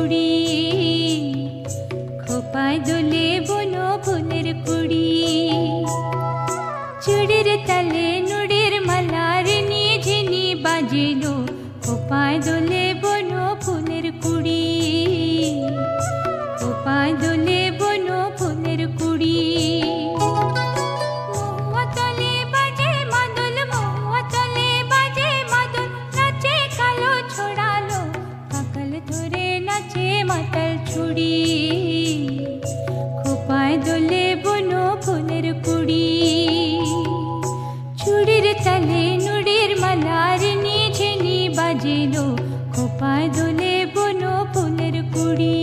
কুড়ি, খোপায় দোলে বনো ফুলের কুড়ি। চুড়ির তালে নুড়ির মালার নিঝিনি বাজিলো, খোপায় দোলে বনো ফুলের কুড়ি, খোপায় দোলে বনো ফুলের কুড়ি। মহুয়া তলে বাজে মাদল, মহুয়া তলে বাজে মাদল, নাচে কালো ছড়ালো, কাকল ধরে নাচে মাতাল ছুড়ি, খোপায় দোলে বনো ফুলের কুড়ি। চুড়ির তালে নুড়ির মালার নিঝিনি বাজিলো, খোপায় দোলে বনো ফুলের কুড়ি।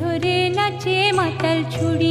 ধরে নাচে মাতাল ছুড়ি।